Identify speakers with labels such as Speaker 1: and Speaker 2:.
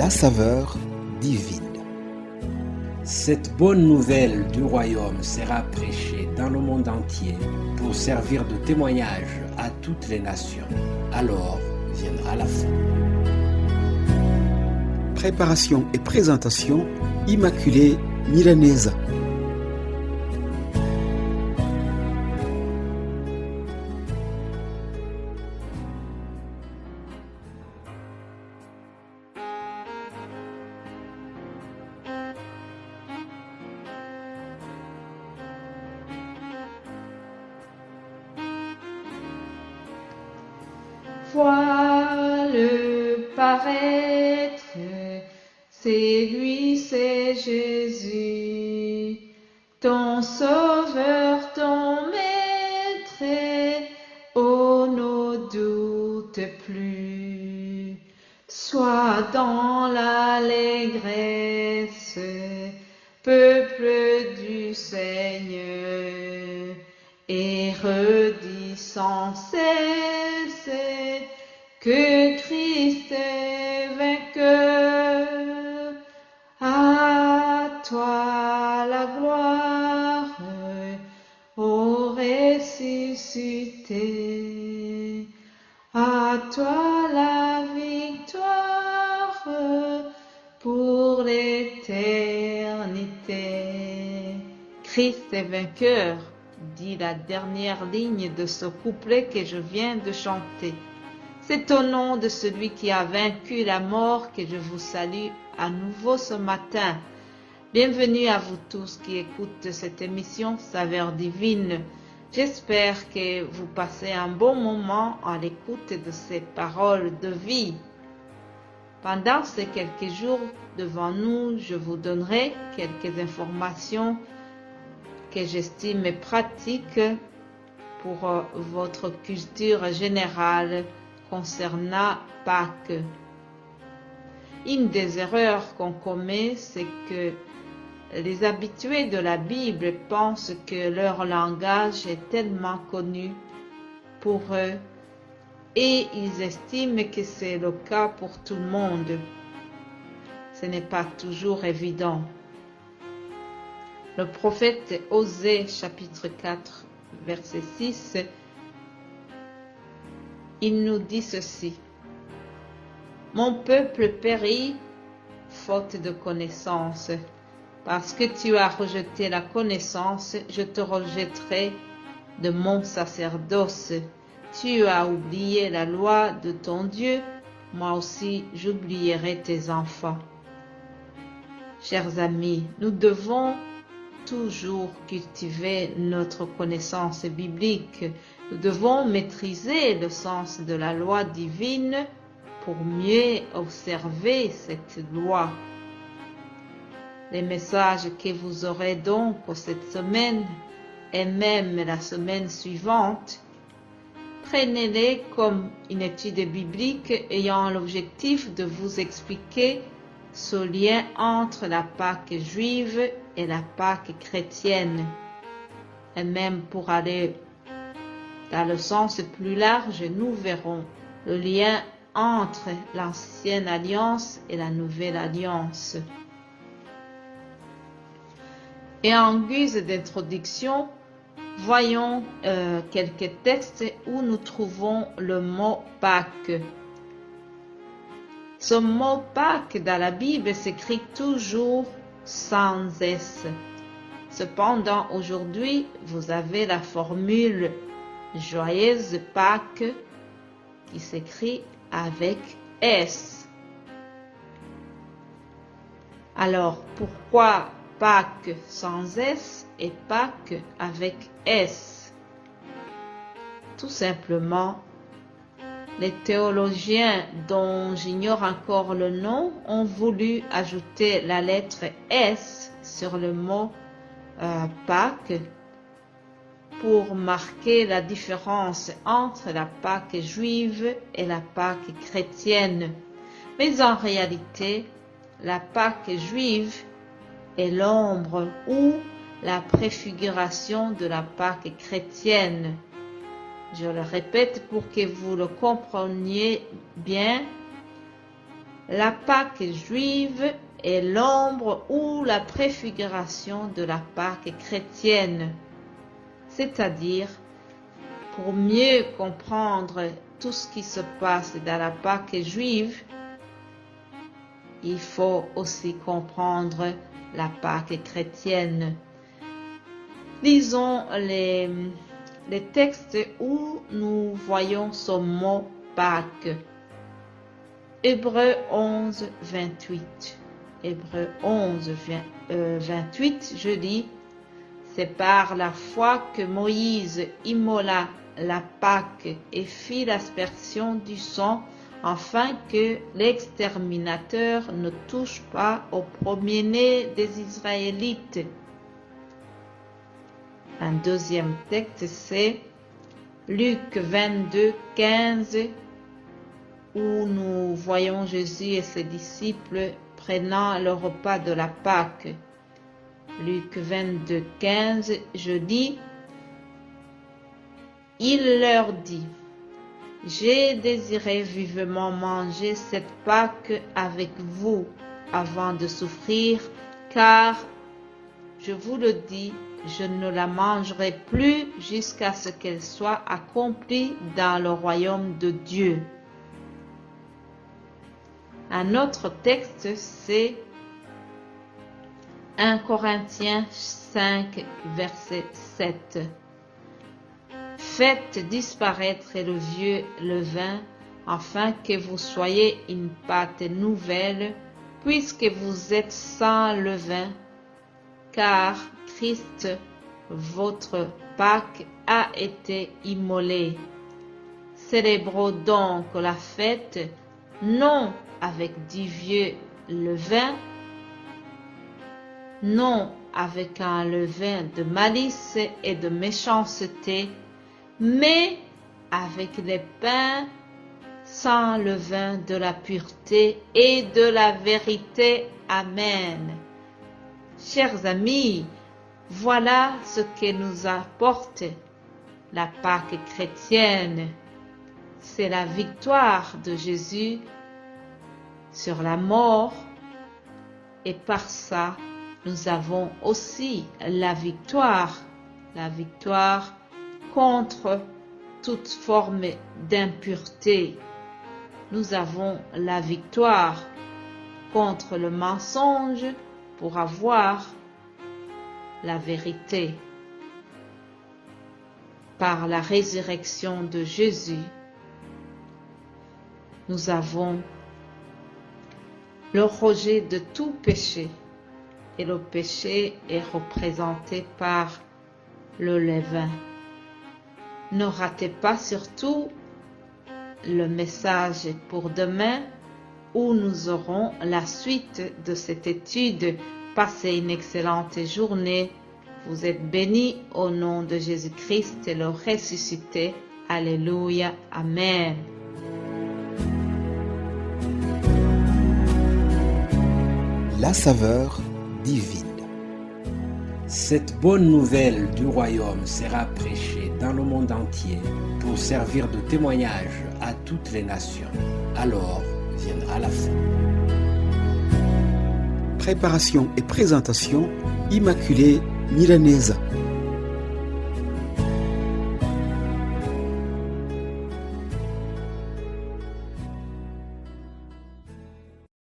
Speaker 1: la saveur divine.
Speaker 2: Cette bonne nouvelle du royaume sera prêchée dans le monde entier pour servir de témoignage à toutes les nations. Alors viendra la fin.
Speaker 1: Préparation et présentation, Immaculée Milanesa.
Speaker 3: Vois-le paraître, c'est lui, c'est Jésus, ton sauveur, ton maître, oh ne doute plus. Sois dans l'allégresse, peuple du Seigneur, et redis sans cesse que Christ est vainqueur. À toi la gloire, ô ressuscité, à toi la victoire pour l'éternité. Christ est vainqueur, dit la dernière ligne de ce couplet que je viens de chanter. C'est au nom de celui qui a vaincu la mort que je vous salue à nouveau ce matin. Bienvenue à vous tous qui écoutent cette émission Saveur divine. J'espère que vous passez un bon moment à l'écoute de ces paroles de vie. Pendant ces quelques jours devant nous, je vous donnerai quelques informations que j'estime pratiques pour votre culture générale concernant Pâques. Une des erreurs qu'on commet, c'est que les habitués de la Bible pensent que leur langage est tellement connu pour eux et ils estiment que c'est le cas pour tout le monde. Ce n'est pas toujours évident. Le prophète Osée, chapitre 4, verset 6, il nous dit ceci. Mon peuple périt faute de connaissance. Parce que tu as rejeté la connaissance, je te rejetterai de mon sacerdoce. Tu as oublié la loi de ton Dieu, moi aussi j'oublierai tes enfants. Chers amis, nous devons toujours cultiver notre connaissance biblique. Nous devons maîtriser le sens de la loi divine pour mieux observer cette loi. Les messages que vous aurez donc cette semaine et même la semaine suivante, prenez-les comme une étude biblique ayant l'objectif de vous expliquer ce lien entre la Pâque juive et la Pâque chrétienne. Et même pour aller dans le sens plus large, nous verrons le lien entre l'ancienne alliance et la nouvelle alliance. Et en guise d'introduction, voyons quelques textes où nous trouvons le mot Pâques. Ce mot Pâques dans la Bible s'écrit toujours sans S. Cependant, aujourd'hui, vous avez la formule Joyeuse Pâques qui s'écrit avec S. Alors, pourquoi Pâques sans S et Pâques avec S? Tout simplement, les théologiens dont j'ignore encore le nom ont voulu ajouter la lettre S sur le mot Pâques pour marquer la différence entre la Pâque juive et la Pâque chrétienne. Mais en réalité, la Pâque juive est l'ombre ou la préfiguration de la Pâque chrétienne. Je le répète pour que vous le compreniez bien. La Pâque juive est l'ombre ou la préfiguration de la Pâque chrétienne. C'est-à-dire, pour mieux comprendre tout ce qui se passe dans la Pâque juive, il faut aussi comprendre la Pâque chrétienne. Lisons les textes où nous voyons ce mot Pâque. Hébreux 11, 28. Hébreux 11, 28, je dis, c'est par la foi que Moïse immola la Pâque et fit l'aspersion du sang, afin que l'exterminateur ne touche pas au premier-né des Israélites. Un deuxième texte, c'est Luc 22, 15, où nous voyons Jésus et ses disciples prenant le repas de la Pâque. Luc 22, 15, je dis, il leur dit, j'ai désiré vivement manger cette Pâque avec vous avant de souffrir, car, je vous le dis, je ne la mangerai plus jusqu'à ce qu'elle soit accomplie dans le royaume de Dieu. Un autre texte, c'est 1 Corinthiens 5, verset 7. Faites disparaître le vieux levain, afin que vous soyez une pâte nouvelle, puisque vous êtes sans levain, car Christ, votre Pâque, a été immolé. Célébrons donc la fête, non avec du vieux levain, non avec un levain de malice et de méchanceté, mais avec les pains sans levain de la pureté et de la vérité. Amen. Chers amis, voilà ce que nous apporte la Pâque chrétienne. C'est la victoire de Jésus sur la mort, et par ça, nous avons aussi la victoire contre toute forme d'impureté. Nous avons la victoire contre le mensonge pour avoir la vérité. Par la résurrection de Jésus, nous avons le rejet de tout péché, et le péché est représenté par le levain. Ne ratez pas surtout le message pour demain, où nous aurons la suite de cette étude. Passez une excellente journée. Vous êtes bénis au nom de Jésus-Christ, le ressuscité. Alléluia. Amen.
Speaker 1: La saveur divine.
Speaker 2: Cette bonne nouvelle du royaume sera prêchée dans le monde entier pour servir de témoignage à toutes les nations. Alors viendra la fin.
Speaker 1: Préparation et présentation, Immaculée Milanesa.